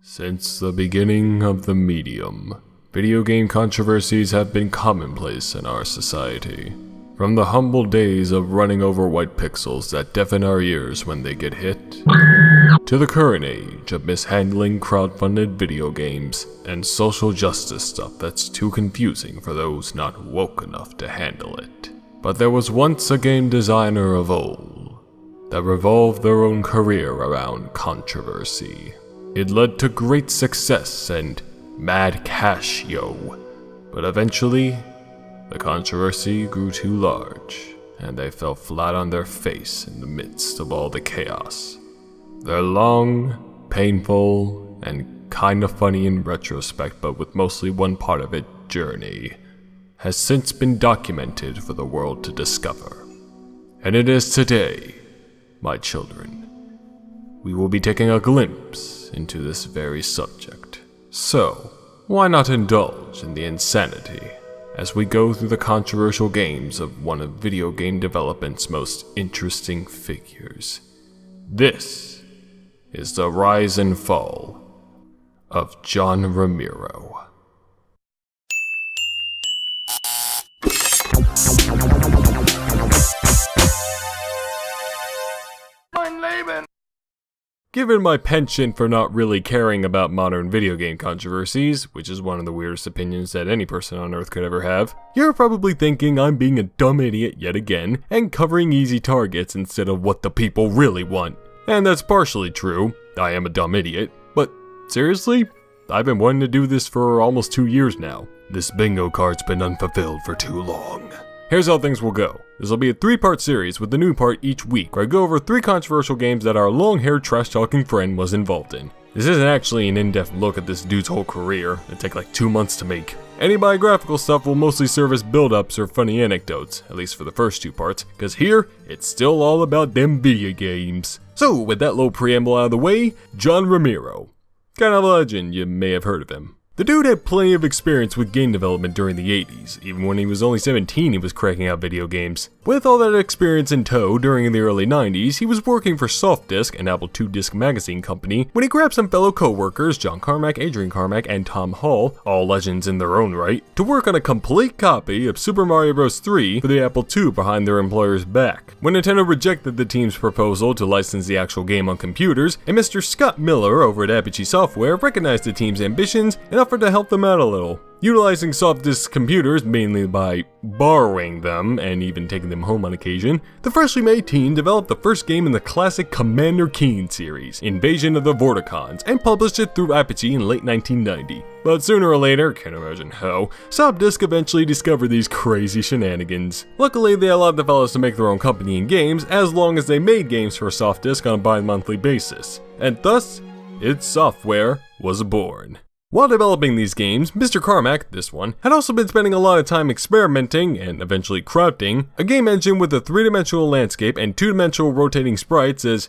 Since the beginning of the medium, video game controversies have been commonplace in our society. From the humble days of running over white pixels that deafen our ears when they get hit, to the current age of mishandling crowdfunded video games and social justice stuff that's too confusing for those not woke enough to handle it. But there was once a game designer of old that revolved their own career around controversy. It led to great success and mad cash, yo. But eventually, the controversy grew too large, and they fell flat on their face in the midst of all the chaos. Their long, painful, and kinda funny in retrospect, but with mostly one part of it, journey, has since been documented for the world to discover. And it is today, my children, we will be taking a glimpse into this very subject. So, why not indulge in the insanity as we go through the controversial games of one of video game development's most interesting figures. This is the rise and fall of John Romero. Given my penchant for not really caring about modern video game controversies, which is one of the weirdest opinions that any person on Earth could ever have, you're probably thinking I'm being a dumb idiot yet again and covering easy targets instead of what the people really want. And that's partially true, I am a dumb idiot, but seriously? I've been wanting to do this for almost 2 years now. This bingo card's been unfulfilled for too long. Here's how things will go. This will be a 3-part series with a new part each week where I go over 3 controversial games that our long-haired trash-talking friend was involved in. This isn't actually an in-depth look at this dude's whole career. It'd take like 2 months to make. Any biographical stuff will mostly serve as build-ups or funny anecdotes, at least for the first 2 parts, cause here, it's still all about them video games. So, with that little preamble out of the way, John Romero. Kind of a legend, you may have heard of him. The dude had plenty of experience with game development during the 80s. Even when he was only 17, he was cracking out video games. With all that experience in tow, during the early 90s, he was working for Softdisk, an Apple II disc magazine company, when he grabbed some fellow co-workers, John Carmack, Adrian Carmack, and Tom Hall, all legends in their own right, to work on a complete copy of Super Mario Bros. 3 for the Apple II behind their employer's back. When Nintendo rejected the team's proposal to license the actual game on computers, and Mr. Scott Miller over at Apogee Software recognized the team's ambitions and offered to help them out a little. Utilizing Softdisk computers mainly by borrowing them and even taking them home on occasion, the freshly made team developed the first game in the classic Commander Keen series, Invasion of the Vorticons, and published it through Apogee in late 1990. But sooner or later, can't imagine how, Softdisk eventually discovered these crazy shenanigans. Luckily, they allowed the fellas to make their own company and games as long as they made games for Softdisk on a bi-monthly basis. And thus, id Software was born. While developing these games, Mr. Carmack, this one, had also been spending a lot of time experimenting, and eventually crafting, a game engine with a 3-dimensional landscape and 2-dimensional rotating sprites as,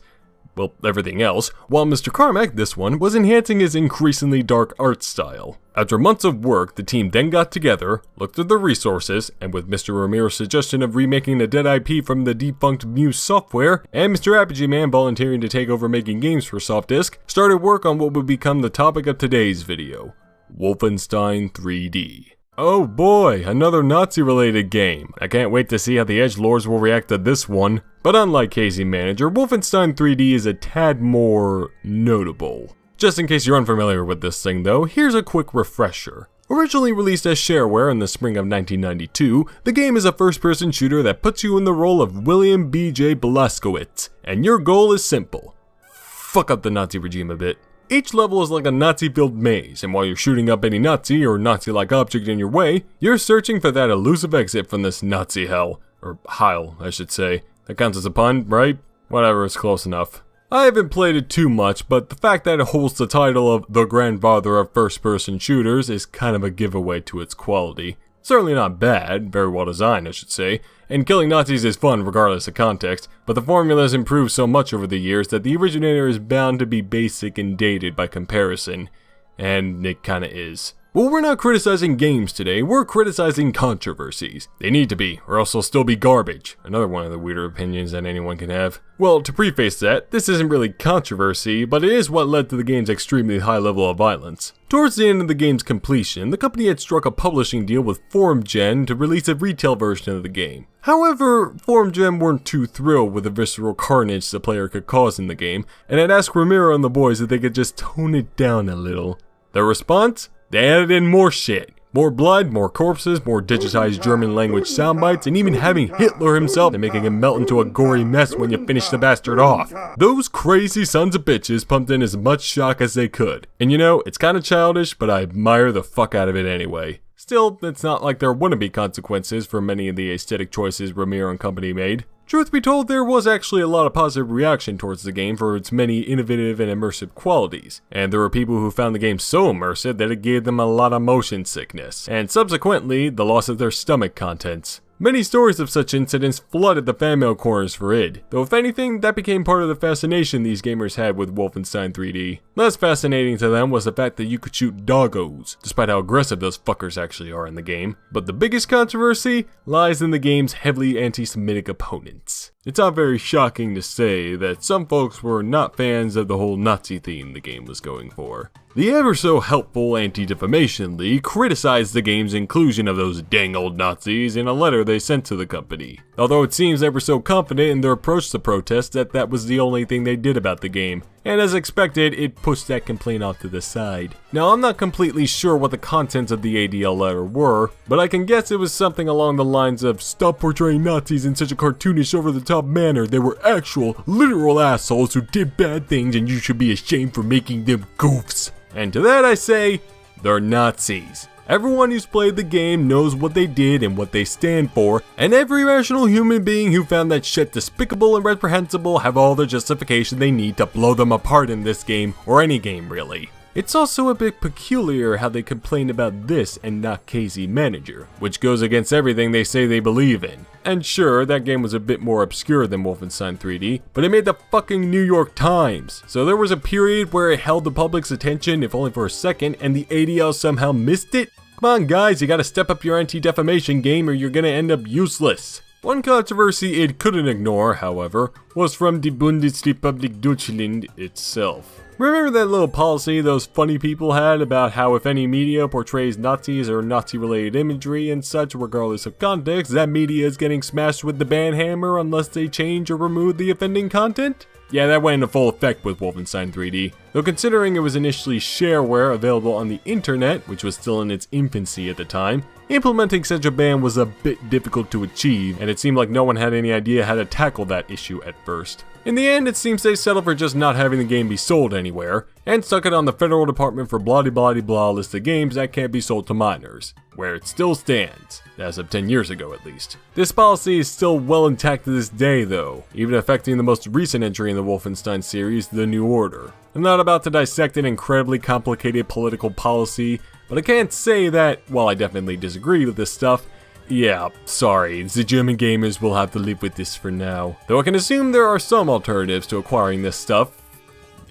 well, everything else, while Mr. Carmack, this one, was enhancing his increasingly dark art style. After months of work, the team then got together, looked at the resources, and with Mr. Romero's suggestion of remaking the dead IP from the defunct Muse Software, and Mr. Apogee Man volunteering to take over making games for Softdisk, started work on what would become the topic of today's video, Wolfenstein 3D. Oh boy, another Nazi-related game. I can't wait to see how the edgelords will react to this one. But unlike Casey Manager, Wolfenstein 3D is a tad more notable. Just in case you're unfamiliar with this thing though, here's a quick refresher. Originally released as shareware in the spring of 1992, the game is a first-person shooter that puts you in the role of William B.J. Blazkowicz, and your goal is simple: fuck up the Nazi regime a bit. Each level is like a Nazi-filled maze, and while you're shooting up any Nazi or Nazi-like object in your way, you're searching for that elusive exit from this Nazi hell. Or Heil, I should say. That counts as a pun, right? Whatever, it's close enough. I haven't played it too much, but the fact that it holds the title of the grandfather of first-person shooters is kind of a giveaway to its quality. Certainly not bad, very well designed I should say, and killing Nazis is fun regardless of context, but the formula has improved so much over the years that the originator is bound to be basic and dated by comparison, and it kinda is. Well, we're not criticizing games today, we're criticizing controversies. They need to be, or else they'll still be garbage. Another one of the weirder opinions that anyone can have. Well, to preface that, this isn't really controversy, but it is what led to the game's extremely high level of violence. Towards the end of the game's completion, the company had struck a publishing deal with ForumGen to release a retail version of the game. However, ForumGen weren't too thrilled with the visceral carnage the player could cause in the game, and had asked Romero and the boys if they could just tone it down a little. Their response? They added in more shit. More blood, more corpses, more digitized German language soundbites, and even having Hitler himself and making him melt into a gory mess when you finish the bastard off. Those crazy sons of bitches pumped in as much shock as they could. And you know, it's kinda childish, but I admire the fuck out of it anyway. Still, it's not like there wouldn't be consequences for many of the aesthetic choices Romero and company made. Truth be told, there was actually a lot of positive reaction towards the game for its many innovative and immersive qualities, and there were people who found the game so immersive that it gave them a lot of motion sickness, and subsequently, the loss of their stomach contents. Many stories of such incidents flooded the fan mail corners for id, though if anything, that became part of the fascination these gamers had with Wolfenstein 3D. Less fascinating to them was the fact that you could shoot doggos, despite how aggressive those fuckers actually are in the game. But the biggest controversy lies in the game's heavily anti-Semitic opponents. It's not very shocking to say that some folks were not fans of the whole Nazi theme the game was going for. The ever-so-helpful Anti-Defamation League criticized the game's inclusion of those dang old Nazis in a letter they sent to the company, although it seems they were so confident in their approach to protest that that was the only thing they did about the game, and as expected, it pushed that complaint off to the side. Now, I'm not completely sure what the contents of the ADL letter were, but I can guess it was something along the lines of, "Stop portraying Nazis in such a cartoonish, over-the-top manner. They were actual, literal assholes who did bad things and you should be ashamed for making them goofs." And to that I say, they're Nazis. Everyone who's played the game knows what they did and what they stand for, and every rational human being who found that shit despicable and reprehensible have all the justification they need to blow them apart in this game, or any game really. It's also a bit peculiar how they complain about this and not KZ Manager, which goes against everything they say they believe in. And sure, that game was a bit more obscure than Wolfenstein 3D, but it made the fucking New York Times. So there was a period where it held the public's attention, if only for a second, and the ADL somehow missed it? Come on guys, you gotta step up your anti-defamation game or you're gonna end up useless. One controversy it couldn't ignore, however, was from Die Bundesrepublik Deutschland itself. Remember that little policy those funny people had about how if any media portrays Nazis or Nazi-related imagery and such, regardless of context, that media is getting smashed with the ban hammer unless they change or remove the offending content? Yeah, that went into full effect with Wolfenstein 3D, though considering it was initially shareware available on the internet, which was still in its infancy at the time, implementing such a ban was a bit difficult to achieve, and it seemed like no one had any idea how to tackle that issue at first. In the end, it seems they settled for just not having the game be sold anywhere, and stuck it on the Federal Department for blah-de-blah-de-blah list of games that can't be sold to minors, where it still stands, as of 10 years ago at least. This policy is still well intact to this day though, even affecting the most recent entry in the Wolfenstein series, The New Order. I'm not about to dissect an incredibly complicated political policy, but I can't say that, while I definitely disagree with this stuff, yeah, sorry, the German gamers will have to live with this for now. Though I can assume there are some alternatives to acquiring this stuff,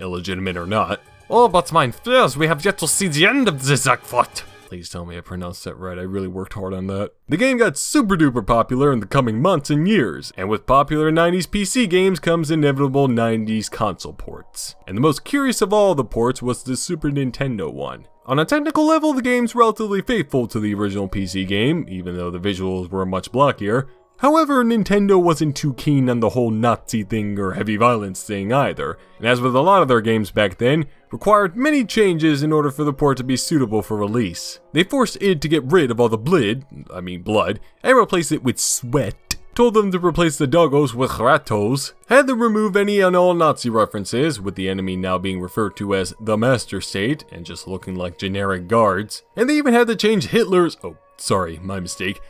illegitimate or not. Oh, but mein fears, we have yet to see the end of the Zagfort. Please tell me I pronounced that right, I really worked hard on that. The game got super duper popular in the coming months and years, and with popular 90s PC games comes inevitable 90s console ports. And the most curious of all the ports was the Super Nintendo one. On a technical level, the game's relatively faithful to the original PC game, even though the visuals were much blockier. However, Nintendo wasn't too keen on the whole Nazi thing or heavy violence thing either, and as with a lot of their games back then, required many changes in order for the port to be suitable for release. They forced id to get rid of all the blood, and replace it with sweat. Told them to replace the doggos with ratos, had them remove any and all Nazi references, with the enemy now being referred to as the Master State, and just looking like generic guards, and they even had to change Hitler's, sorry, my mistake,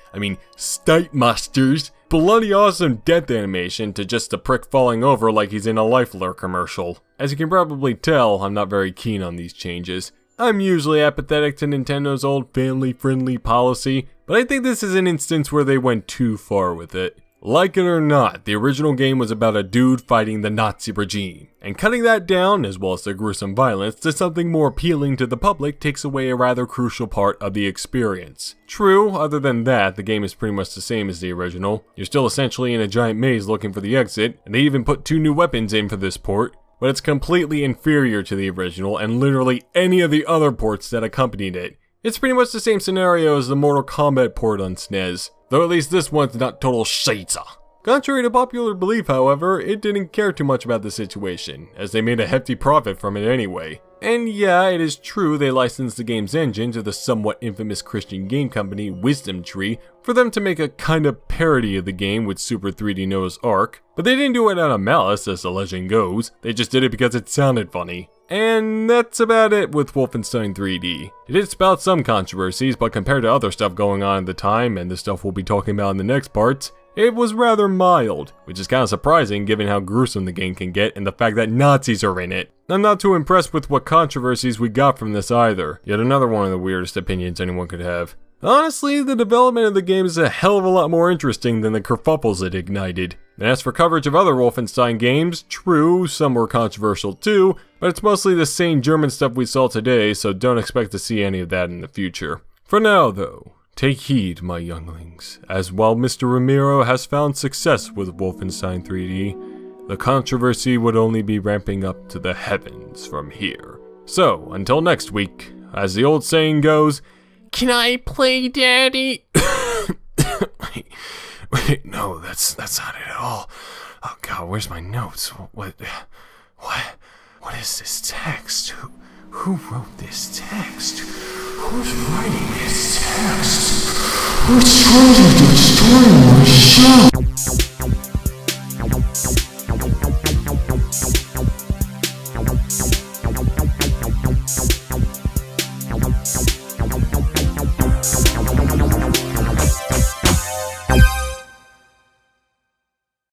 Statemasters, bloody awesome death animation to just a prick falling over like he's in a Life Alert commercial. As you can probably tell, I'm not very keen on these changes. I'm usually apathetic to Nintendo's old family-friendly policy, but I think this is an instance where they went too far with it. Like it or not, the original game was about a dude fighting the Nazi regime, and cutting that down, as well as the gruesome violence, to something more appealing to the public takes away a rather crucial part of the experience. True, other than that, the game is pretty much the same as the original. You're still essentially in a giant maze looking for the exit, and they even put 2 new weapons in for this port, but it's completely inferior to the original and literally any of the other ports that accompanied it. It's pretty much the same scenario as the Mortal Kombat port on SNES, though at least this one's not total shitza. Contrary to popular belief, however, it didn't care too much about the situation, as they made a hefty profit from it anyway. And yeah, it is true they licensed the game's engine to the somewhat infamous Christian game company Wisdom Tree for them to make a kind of parody of the game with Super 3D Noah's Ark, but they didn't do it out of malice as the legend goes, they just did it because it sounded funny. And that's about it with Wolfenstein 3D. It did spout some controversies, but compared to other stuff going on at the time, and the stuff we'll be talking about in the next parts, it was rather mild, which is kind of surprising given how gruesome the game can get and the fact that Nazis are in it. I'm not too impressed with what controversies we got from this either, yet another one of the weirdest opinions anyone could have. Honestly, the development of the game is a hell of a lot more interesting than the kerfuffles it ignited. And as for coverage of other Wolfenstein games, true, some were controversial too, but it's mostly the same German stuff we saw today, so don't expect to see any of that in the future. For now though, take heed, my younglings, as while Mr. Romero has found success with Wolfenstein 3D, the controversy would only be ramping up to the heavens from here. So, until next week, as the old saying goes, can I play, Daddy? wait, no, that's not it at all. Oh God, where's my notes? What is this text? Who wrote this text? Who's writing this text? Who's trying to destroy my show?